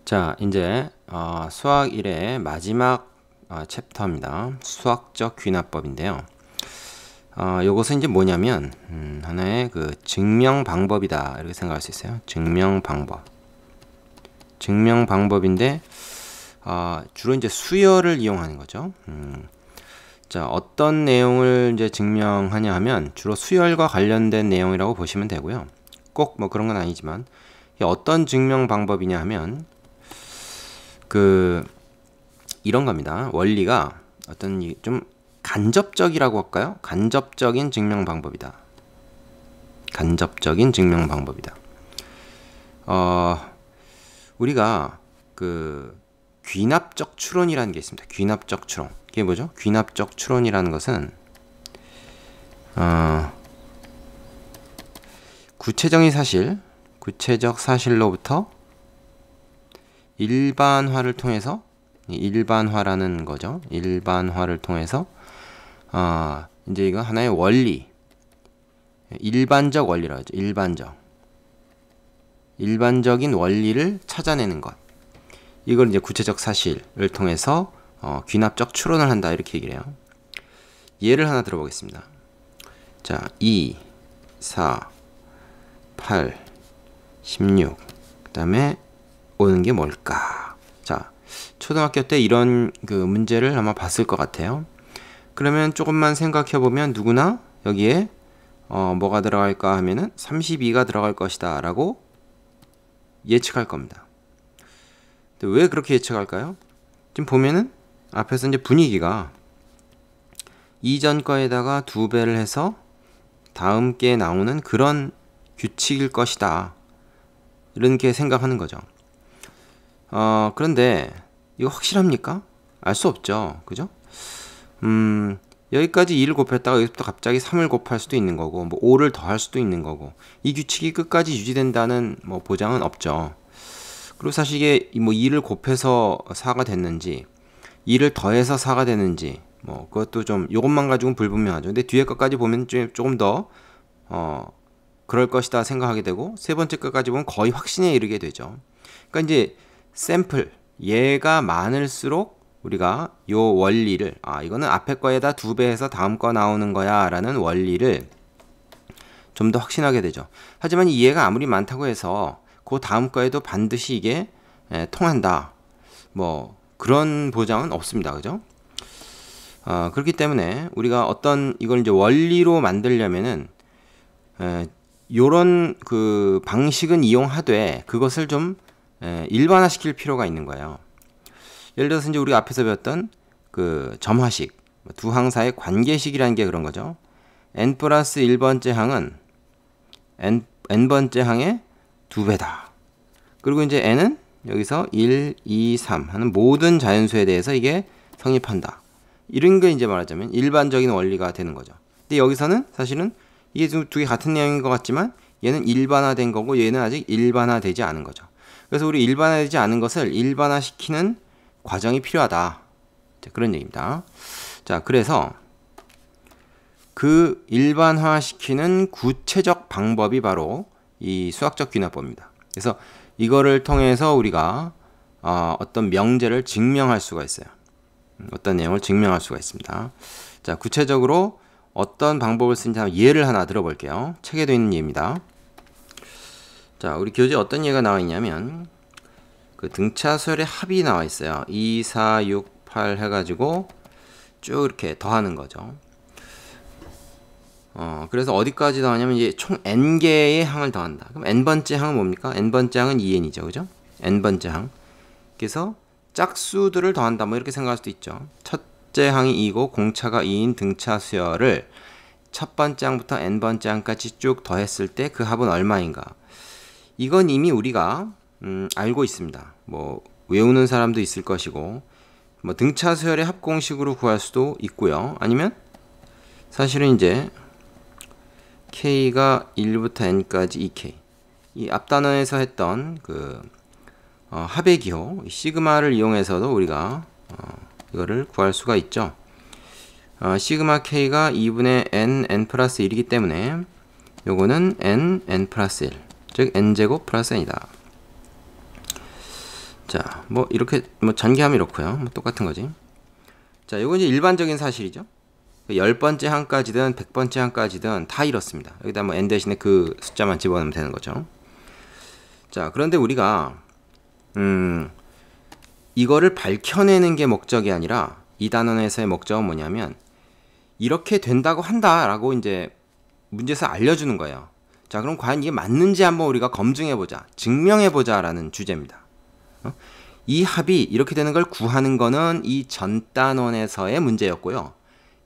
자, 이제 수학 1의 마지막 챕터입니다. 수학적 귀납법인데요. 요것은 이제 뭐냐면 하나의 그 증명 방법이다 이렇게 생각할 수 있어요. 증명 방법인데 주로 이제 수열을 이용하는 거죠. 자, 어떤 내용을 이제 증명하냐 하면 주로 수열과 관련된 내용이라고 보시면 되고요. 꼭 뭐 그런 건 아니지만 어떤 증명 방법이냐 하면 이런 겁니다. 원리가 어떤 좀 간접적이라고 할까요? 간접적인 증명 방법이다. 간접적인 증명 방법이다. 우리가 귀납적 추론이라는 게 있습니다. 귀납적 추론. 이게 뭐죠? 귀납적 추론이라는 것은 구체적 사실로부터 일반화를 통해서 일반화라는 거죠. 일반화를 통해서 이제 이거 하나의 원리, 일반적 원리라고 하죠. 일반적인 원리를 찾아내는 것. 이걸 이제 구체적 사실을 통해서 귀납적 추론을 한다 이렇게 얘기를 해요. 예를 하나 들어보겠습니다. 자, 2, 4, 8, 16. 그다음에 오는 게 뭘까? 자, 초등학교 때 이런 문제를 아마 봤을 것 같아요. 그러면 조금만 생각해 보면 누구나 여기에 뭐가 들어갈까 하면은 32가 들어갈 것이다 라고 예측할 겁니다. 근데 왜 그렇게 예측할까요? 지금 보면은 앞에서 이제 분위기가 이전 거에다가 2배를 해서 다음 게 나오는 그런 규칙일 것이다 이렇게 생각하는 거죠. 그런데 이거 확실합니까? 알 수 없죠. 그죠? 여기까지 2를 곱했다가 여기서부터 갑자기 3을 곱할 수도 있는 거고 뭐 5를 더할 수도 있는 거고 이 규칙이 끝까지 유지된다는 뭐 보장은 없죠. 그리고 사실 이게 뭐 2를 곱해서 4가 됐는지 2를 더해서 4가 되는지 뭐 그것도 좀 요것만 가지고는 불분명하죠. 근데 뒤에 것까지 보면 조금 더 그럴 것이다 생각하게 되고 세 번째 것까지 보면 거의 확신에 이르게 되죠. 그러니까 이제 샘플, 얘가 많을수록 우리가 요 원리를 이거는 앞에 거에다 2배해서 다음 거 나오는 거야 라는 원리를 좀 더 확신하게 되죠. 하지만 이 얘가 아무리 많다고 해서 그 다음 거에도 반드시 이게 통한다 뭐 그런 보장은 없습니다. 그죠? 그렇기 때문에 우리가 어떤 이걸 이제 원리로 만들려면은 요런 방식은 이용하되 그것을 좀 일반화시킬 필요가 있는 거예요. 예를 들어서 이제 우리가 앞에서 배웠던 점화식, 두 항사의 관계식이라는 게 그런 거죠. n 플러스 1번째 항은 n번째 항의 2배다. 그리고 이제 n은 여기서 1, 2, 3 하는 모든 자연수에 대해서 이게 성립한다. 이런 게 이제 말하자면 일반적인 원리가 되는 거죠. 근데 여기서는 사실은 이게 두 개 같은 내용인 것 같지만 얘는 일반화된 거고 얘는 아직 일반화되지 않은 거죠. 그래서 우리 일반화되지 않은 것을 일반화시키는 과정이 필요하다. 그런 얘기입니다. 자, 그래서 그 일반화시키는 구체적 방법이 바로 이 수학적 귀납법입니다. 그래서 이거를 통해서 우리가 어떤 명제를 증명할 수가 있어요. 어떤 내용을 증명할 수가 있습니다. 자, 구체적으로 어떤 방법을 쓰는지 한번 예를 하나 들어볼게요. 책에도 있는 예입니다. 자, 우리 교재에 어떤 예가 나와 있냐면 등차수열의 합이 나와 있어요. 2, 4, 6, 8 해가지고 쭉 이렇게 더하는 거죠. 그래서 어디까지 더하냐면 이제 총 n개의 항을 더한다. 그럼 n번째 항은 뭡니까? n번째 항은 2n이죠. 그죠? n번째 항. 그래서 짝수들을 더한다. 뭐 이렇게 생각할 수도 있죠. 첫째 항이 2고 공차가 2인 등차수열을 첫 번째 항부터 n번째 항까지 쭉 더했을 때 그 합은 얼마인가? 이건 이미 우리가 알고 있습니다. 뭐 외우는 사람도 있을 것이고 뭐 등차수열의 합공식으로 구할 수도 있고요. 아니면 사실은 이제 k가 1부터 n까지 2k 이 앞단원에서 했던 합의 기호 시그마를 이용해서도 우리가 이거를 구할 수가 있죠. 시그마 k가 2분의 n 플러스 1이기 때문에 요거는 n 플러스 1 즉 n제곱 플러스 n이다. 자, 뭐 이렇게 뭐 전개하면 이렇고요. 뭐 똑같은 거지. 자, 요거 이제 일반적인 사실이죠. 10번째 항까지든 100번째 항까지든 다 이렇습니다. 여기다 뭐 n 대신에 그 숫자만 집어넣으면 되는 거죠. 자, 그런데 우리가 이거를 밝혀내는 게 목적이 아니라 이 단원에서의 목적은 뭐냐면 이렇게 된다고 한다라고 이제 문제에서 알려주는 거예요. 자, 그럼 과연 이게 맞는지 한번 우리가 검증해보자, 증명해보자라는 주제입니다. 이 합이 이렇게 되는 걸 구하는 거는 이 전 단원에서의 문제였고요.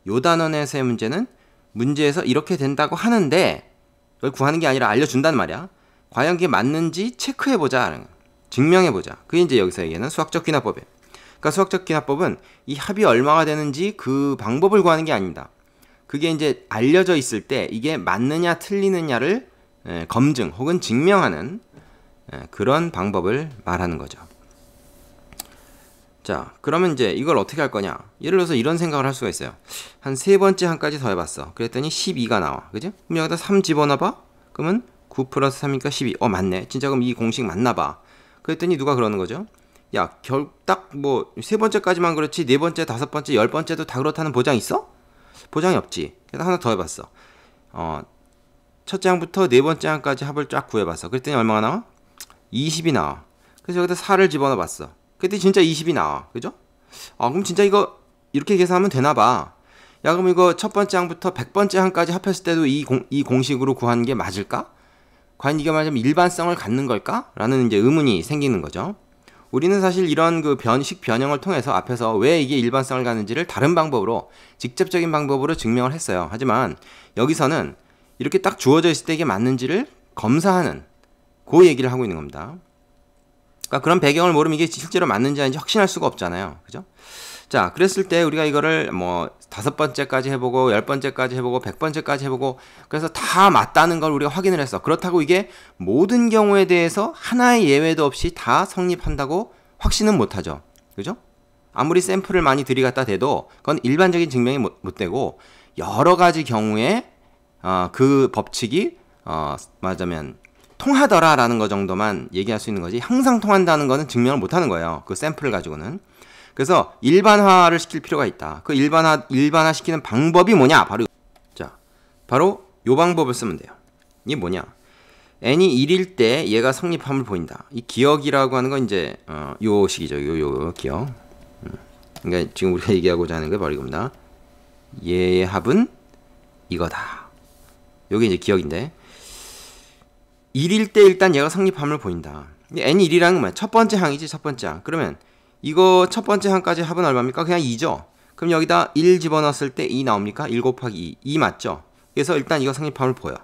요 단원에서의 문제는 문제에서 이렇게 된다고 하는데 그걸 구하는 게 아니라 알려준단 말이야. 과연 그게 맞는지 체크해보자, 증명해보자. 그게 이제 여기서 얘기하는 수학적 귀납법이에요. 그러니까 수학적 귀납법은 이 합이 얼마가 되는지 그 방법을 구하는 게 아닙니다. 그게 이제 알려져 있을 때 이게 맞느냐 틀리느냐를 검증 혹은 증명하는 그런 방법을 말하는 거죠. 자, 그러면 이제 이걸 어떻게 할 거냐? 예를 들어서 이런 생각을 할 수가 있어요. 한 세 번째 항까지 더해봤어. 그랬더니 12가 나와. 그죠? 그럼 여기다 3 집어넣어봐. 그러면 9 플러스 3이니까 12. 맞네. 진짜 그럼 이 공식 맞나봐. 그랬더니 누가 그러는 거죠? 야, 딱 뭐 세 번째까지만 그렇지 네 번째, 다섯 번째, 열 번째도 다 그렇다는 보장 있어? 보장이 없지. 그래서 하나 더 해봤어. 첫째 항부터 네 번째 항까지 합을 쫙 구해봤어. 그랬더니 얼마가 나와? 20이 나와. 그래서 여기다 4를 집어넣어봤어. 그랬더니 진짜 20이 나와. 그죠? 그럼 진짜 이거 이렇게 계산하면 되나봐. 야, 그럼 이거 첫 번째 항부터 100번째 항까지 합했을 때도 이 공식으로 구하는 게 맞을까? 과연 이게 말하자면 일반성을 갖는 걸까? 라는 이제 의문이 생기는 거죠. 우리는 사실 이런 그 변형을 통해서 앞에서 왜 이게 일반성을 갖는지를 다른 방법으로, 직접적인 방법으로 증명을 했어요. 하지만 여기서는 이렇게 딱 주어져 있을 때 이게 맞는지를 검사하는 그 얘기를 하고 있는 겁니다. 그러니까 그런 배경을 모르면 이게 실제로 맞는지 아닌지 확신할 수가 없잖아요. 그죠? 자, 그랬을 때 우리가 이거를 뭐 5번째까지 해보고 10번째까지 해보고 100번째까지 해보고 그래서 다 맞다는 걸 우리가 확인을 했어. 그렇다고 이게 모든 경우에 대해서 하나의 예외도 없이 다 성립한다고 확신은 못하죠. 그죠? 아무리 샘플을 많이 들이갖다 대도 그건 일반적인 증명이 못 되고 여러 가지 경우에 그 법칙이 말하자면 통하더라라는 거 정도만 얘기할 수 있는 거지 항상 통한다는 거는 증명을 못하는 거예요. 그 샘플을 가지고는. 그래서 일반화를 시킬 필요가 있다. 그 일반화 시키는 방법이 뭐냐? 바로 요 방법을 쓰면 돼요. 이게 뭐냐? n이 1일 때 얘가 성립함을 보인다. 이 기억이라고 하는 건 이제 요 식이죠. 요 기억. 그러니까 지금 우리가 얘기하고자 하는 게 바로 이겁니다. 얘의 합은 이거다. 요게 이제 기억인데 1일 때 일단 얘가 성립함을 보인다. n이 1이라는 건 뭐야? 첫 번째 항이지, 첫 번째 항. 그러면 이거 첫 번째 항까지 합은 얼마입니까? 그냥 2죠. 그럼 여기다 1 집어넣었을 때 2 나옵니까? 1 곱하기 2. 2 맞죠? 그래서 일단 이거 성립함을 보여.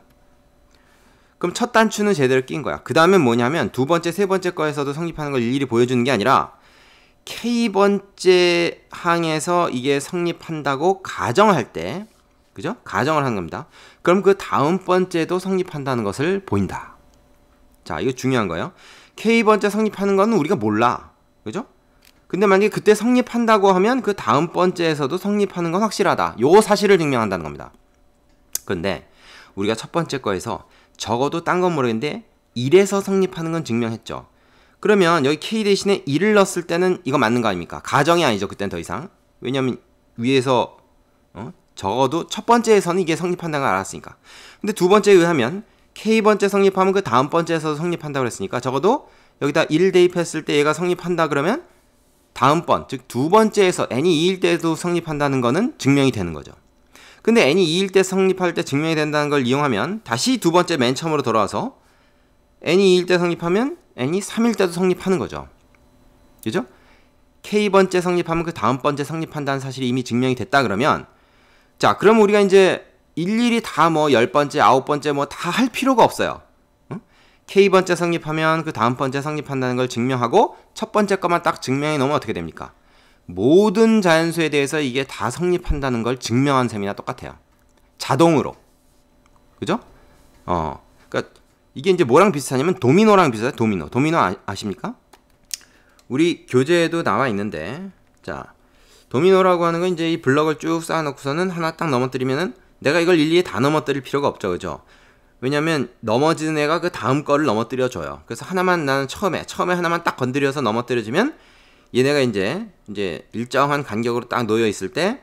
그럼 첫 단추는 제대로 낀 거야. 그 다음엔 뭐냐면 두 번째, 세 번째 거에서도 성립하는 걸 일일이 보여주는 게 아니라 K번째 항에서 이게 성립한다고 가정할 때, 그죠? 가정을 하는 겁니다. 그럼 그 다음 번째도 성립한다는 것을 보인다. 자, 이거 중요한 거예요. K번째 성립하는 거는 우리가 몰라. 그죠? 근데 만약에 그때 성립한다고 하면 그 다음 번째에서도 성립하는 건 확실하다. 요 사실을 증명한다는 겁니다. 근데 우리가 첫 번째 거에서 적어도 딴 건 모르겠는데 1에서 성립하는 건 증명했죠. 그러면 여기 K 대신에 1을 넣었을 때는 이거 맞는 거 아닙니까? 가정이 아니죠. 그땐 더 이상. 왜냐면 위에서 적어도 첫 번째에서는 이게 성립한다는 걸 알았으니까. 근데 두 번째에 의하면 K번째 성립하면 그 다음 번째에서도 성립한다고 그랬으니까 적어도 여기다 1을 대입했을 때 얘가 성립한다 그러면 다음 번, 즉 두 번째에서 n이 2일 때도 성립한다는 거는 증명이 되는 거죠. 근데 n이 2일 때 성립할 때 증명이 된다는 걸 이용하면 다시 두 번째 맨 처음으로 돌아와서 n이 2일 때 성립하면 n이 3일 때도 성립하는 거죠. 그죠? k번째 성립하면 그 다음 번째 성립한다는 사실이 이미 증명이 됐다 그러면 자, 그럼 우리가 이제 일일이 다 뭐 10번째, 9번째 뭐 다 할 필요가 없어요. K번째 성립하면 그 다음 번째 성립한다는 걸 증명하고 첫 번째 것만 딱 증명해 놓으면 어떻게 됩니까? 모든 자연수에 대해서 이게 다 성립한다는 걸 증명한 셈이나 똑같아요. 자동으로. 그죠? 그러니까 이게 이제 뭐랑 비슷하냐면 도미노랑 비슷해요. 도미노. 도미노 아십니까? 우리 교재에도 나와 있는데 자, 도미노라고 하는 건 이제 이 블럭을 쭉 쌓아놓고서는 하나 딱 넘어뜨리면은 내가 이걸 일일이 다 넘어뜨릴 필요가 없죠. 그죠? 왜냐면 넘어지는 애가 그 다음 거를 넘어뜨려 줘요. 그래서 하나만 나는 처음에 하나만 딱 건드려서 넘어뜨려주면 얘네가 이제 일정한 간격으로 딱 놓여 있을 때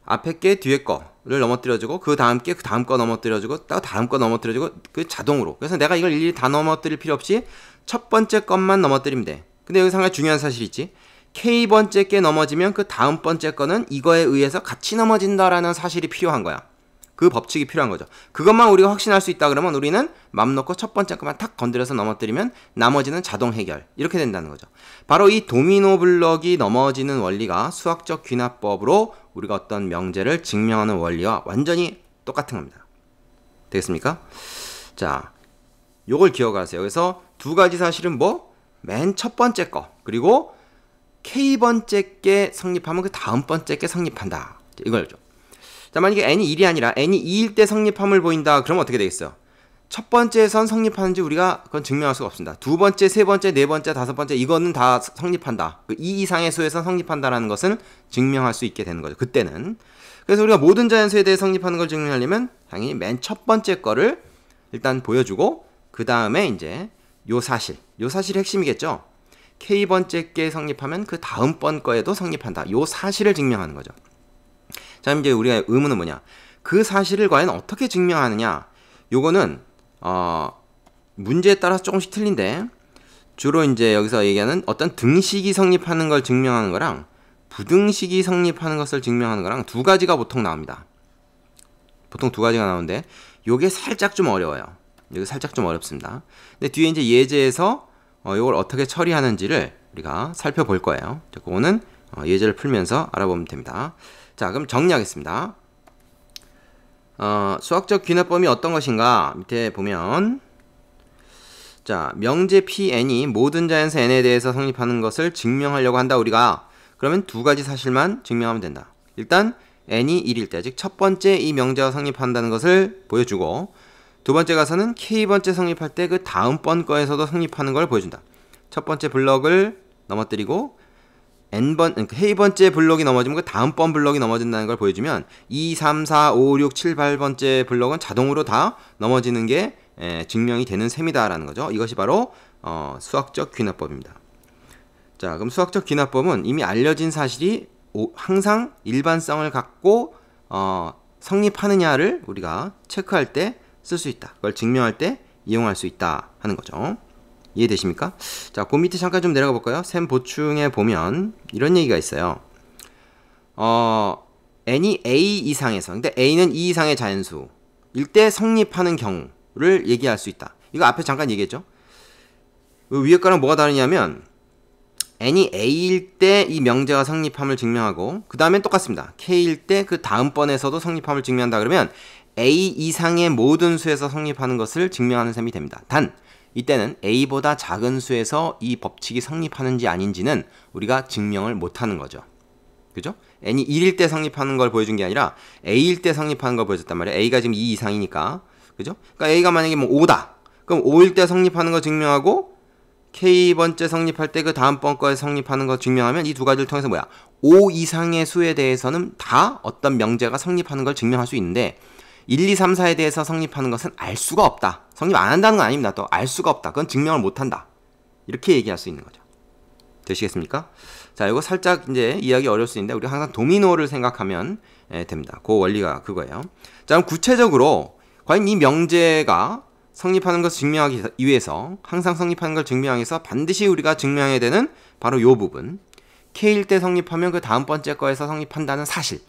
앞에 게 뒤에 거를 넘어뜨려주고 그 다음 게 그 다음 거 넘어뜨려주고 또 다음 거 넘어뜨려주고 그 자동으로. 그래서 내가 이걸 일일이 다 넘어뜨릴 필요 없이 첫 번째 것만 넘어뜨리면 돼. 근데 여기서 하나 중요한 사실이 있지. K번째 게 넘어지면 그 다음 번째 거는 이거에 의해서 같이 넘어진다라는 사실이 필요한 거야. 그 법칙이 필요한 거죠. 그것만 우리가 확신할 수 있다 그러면 우리는 맘 놓고 첫 번째 것만 탁 건드려서 넘어뜨리면 나머지는 자동 해결. 이렇게 된다는 거죠. 바로 이 도미노 블럭이 넘어지는 원리가 수학적 귀납법으로 우리가 어떤 명제를 증명하는 원리와 완전히 똑같은 겁니다. 되겠습니까? 자, 요걸 기억하세요. 그래서 두 가지 사실은 뭐? 맨 첫 번째 거 그리고 K번째 게 성립하면 그 다음 번째 게 성립한다. 이걸죠. 자, 만약에 n이 1이 아니라 n이 2일 때 성립함을 보인다. 그러면 어떻게 되겠어요? 첫 번째에선 성립하는지 우리가 그건 증명할 수가 없습니다. 두 번째, 세 번째, 네 번째, 다섯 번째 이거는 다 성립한다. 그 2 이상의 수에서 성립한다라는 것은 증명할 수 있게 되는 거죠. 그때는. 그래서 우리가 모든 자연수에 대해 성립하는 걸 증명하려면 당연히 맨 첫 번째 거를 일단 보여주고 그 다음에 이제 요 사실이 핵심이겠죠. K번째 게 성립하면 그 다음번 거에도 성립한다. 요 사실을 증명하는 거죠. 자, 이제 우리가 의문은 뭐냐? 그 사실을 과연 어떻게 증명하느냐? 요거는 문제에 따라서 조금씩 틀린데 주로 이제 여기서 얘기하는 어떤 등식이 성립하는 걸 증명하는 거랑 부등식이 성립하는 것을 증명하는 거랑 두 가지가 보통 나옵니다. 보통 두 가지가 나오는데 요게 살짝 좀 어려워요. 여기 살짝 좀 어렵습니다. 근데 뒤에 이제 예제에서 이걸 어떻게 처리하는지를 우리가 살펴볼 거예요. 자, 그거는 예제를 풀면서 알아보면 됩니다. 자, 그럼 정리하겠습니다. 수학적 귀납범이 어떤 것인가? 밑에 보면 자, 명제 Pn이 모든 자연수 n에 대해서 성립하는 것을 증명하려고 한다 우리가. 그러면 두 가지 사실만 증명하면 된다. 일단 n이 1일 때, 즉 첫 번째 이 명제가 성립한다는 것을 보여주고 두 번째 가서는 K번째 성립할 때 그 다음번 거에서도 성립하는 걸 보여준다. 첫 번째 블럭을 넘어뜨리고 K번째 블럭이 넘어지면 그 다음번 블럭이 넘어진다는 걸 보여주면 2, 3, 4, 5, 6, 7, 8번째 블럭은 자동으로 다 넘어지는 게 증명이 되는 셈이다라는 거죠. 이것이 바로 수학적 귀납법입니다. 자, 그럼 수학적 귀납법은 이미 알려진 사실이 항상 일반성을 갖고 성립하느냐를 우리가 체크할 때 쓸 수 있다. 그걸 증명할 때 이용할 수 있다 하는 거죠. 이해되십니까? 자, 그 밑에 잠깐 좀 내려가 볼까요? 셈 보충에 보면 이런 얘기가 있어요. n이 a 이상에서, 근데 a는 2 이상의 자연수일 때 성립하는 경우를 얘기할 수 있다. 이거 앞에 잠깐 얘기했죠? 위에 거랑 뭐가 다르냐면 n이 a일 때 이 명제가 성립함을 증명하고 그 다음엔 똑같습니다. k일 때 그 다음번에서도 성립함을 증명한다 그러면 a 이상의 모든 수에서 성립하는 것을 증명하는 셈이 됩니다. 단 이때는 a보다 작은 수에서 이 법칙이 성립하는지 아닌지는 우리가 증명을 못하는 거죠. 그죠? n이 1일 때 성립하는 걸 보여준 게 아니라 a일 때 성립하는 걸 보여줬단 말이에요. a가 지금 2 이상이니까. 그죠? 그러니까 a가 만약에 뭐 5다. 그럼 5일 때 성립하는 거 증명하고 K번째 성립할 때 그 다음번 거에 성립하는 거 증명하면 이 두 가지를 통해서 뭐야? 5 이상의 수에 대해서는 다 어떤 명제가 성립하는 걸 증명할 수 있는데 1, 2, 3, 4에 대해서 성립하는 것은 알 수가 없다. 성립 안 한다는 건 아닙니다. 또 알 수가 없다. 그건 증명을 못 한다. 이렇게 얘기할 수 있는 거죠. 되시겠습니까? 자, 이거 살짝 이제 이해하기 어려울 수 있는데 우리가 항상 도미노를 생각하면 됩니다. 그 원리가 그거예요. 자, 그럼 구체적으로 과연 이 명제가 성립하는 것을 증명하기 위해서 항상 성립하는 걸 증명하기 위해서 반드시 우리가 증명해야 되는 바로 요 부분. K일 때 성립하면 그 다음 번째 거에서 성립한다는 사실.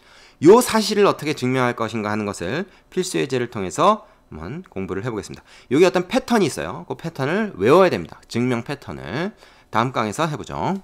요 사실을 어떻게 증명할 것인가 하는 것을 필수 예제를 통해서 한번 공부를 해보겠습니다. 여기 어떤 패턴이 있어요. 그 패턴을 외워야 됩니다. 증명 패턴을 다음 강에서 해보죠.